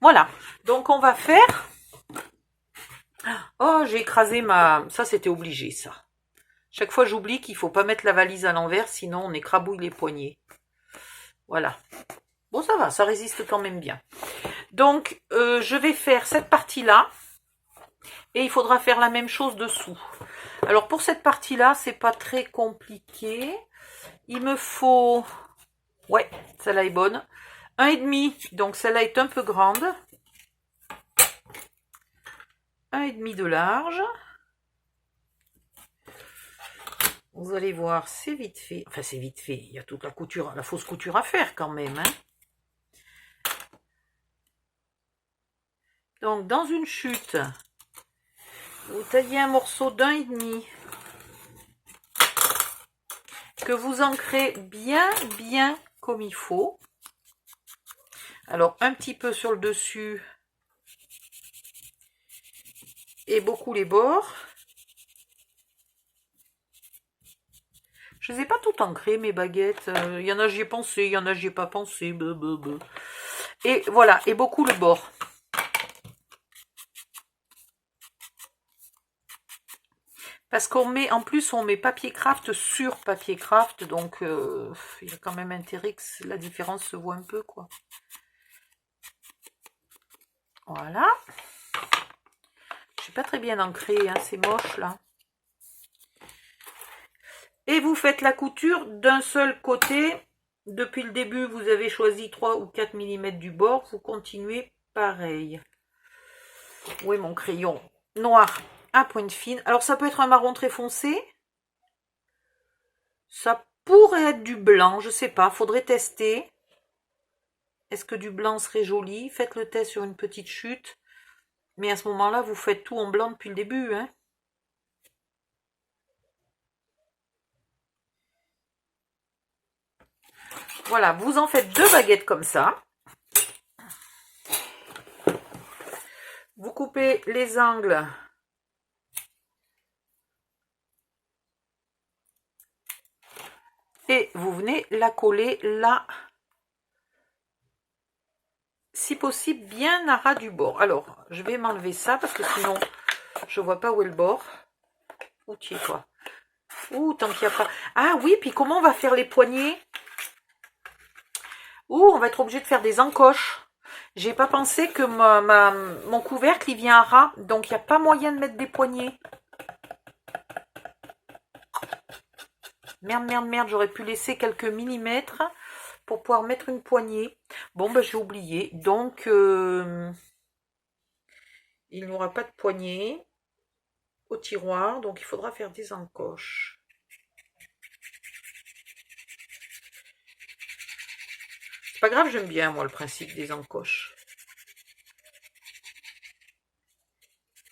Voilà, donc on va faire... Oh, j'ai écrasé ma... Ça, c'était obligé, ça. Chaque fois, j'oublie qu'il faut pas mettre la valise à l'envers, sinon on écrabouille les poignets. Voilà. Bon, ça va, ça résiste quand même bien. Donc, je vais faire cette partie-là. Et il faudra faire la même chose dessous. Alors, pour cette partie-là, c'est pas très compliqué. Il me faut... Ouais, celle-là est bonne. 1,5. Donc, celle-là est un peu grande. 1,5 de large. Vous allez voir, c'est vite fait. Enfin, c'est vite fait. Il y a toute la couture, la fausse couture à faire quand même. Hein. Donc, dans une chute, vous taillez un morceau d'1,5 que vous ancrez bien comme il faut. Alors, un petit peu sur le dessus et beaucoup les bords. Je ne les ai pas toutes ancrées, mes baguettes. Il y en a, j'y ai pensé, il y en a, j'y ai pas pensé. Et voilà, et beaucoup le bord. Parce qu'on met, en plus, on met papier craft sur papier craft, donc il y a quand même intérêt que la différence se voit un peu, quoi. Voilà. Je suis pas très bien ancrée, hein, c'est moche, là. Et vous faites la couture d'un seul côté. Depuis le début, vous avez choisi 3 ou 4 mm du bord. Vous continuez pareil. Où est mon crayon noir à pointe fine? Alors, ça peut être un marron très foncé. Ça pourrait être du blanc, je sais pas. Faudrait tester. Est-ce que du blanc serait joli? Faites le test sur une petite chute. Mais à ce moment-là, vous faites tout en blanc depuis le début, hein. Voilà, vous en faites 2 baguettes comme ça. Vous coupez les angles. Et vous venez la coller là. Si possible, bien à ras du bord. Alors, je vais m'enlever ça parce que sinon, je vois pas où est le bord. Où tu es, toi? Ouh, tant qu'il n'y a pas... Ah oui, puis comment on va faire les poignets? Ouh, on va être obligé de faire des encoches. J'ai pas pensé que mon couvercle, il vient à ras. Donc, il n'y a pas moyen de mettre des poignets. Merde, j'aurais pu laisser quelques millimètres pour pouvoir mettre une poignée. Bon, ben, j'ai oublié. Donc, il n'y aura pas de poignée au tiroir. Donc, il faudra faire des encoches. C'est pas grave, j'aime bien, moi, le principe des encoches.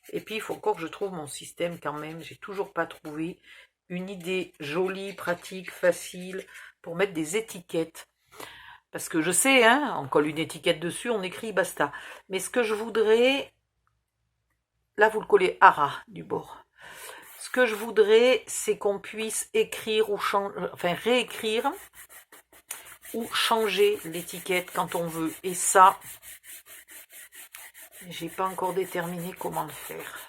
Et puis, il faut encore que je trouve mon système quand même. J'ai toujours pas trouvé une idée jolie, pratique, facile pour mettre des étiquettes. Parce que je sais, hein, on colle une étiquette dessus, on écrit basta. Mais ce que je voudrais... Là, vous le collez à ras du bord. Ce que je voudrais, c'est qu'on puisse écrire ou changer, enfin réécrire ou changer l'étiquette quand on veut. Et ça, j'ai pas encore déterminé comment le faire.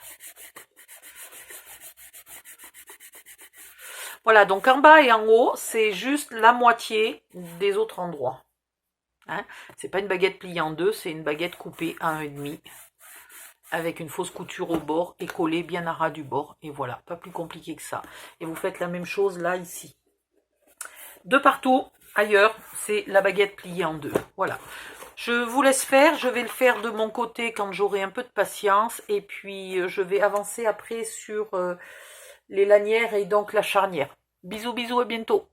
Voilà, donc en bas et en haut, c'est juste la moitié des autres endroits. Hein, c'est pas une baguette pliée en deux, c'est une baguette coupée à 1,5 avec une fausse couture au bord et collée bien à ras du bord. Et voilà, pas plus compliqué que ça. Et vous faites la même chose là, ici. De partout, ailleurs, c'est la baguette pliée en deux. Voilà. Je vous laisse faire, je vais le faire de mon côté quand j'aurai un peu de patience. Et puis, je vais avancer après sur les lanières et donc la charnière. Bisous, bisous, à bientôt.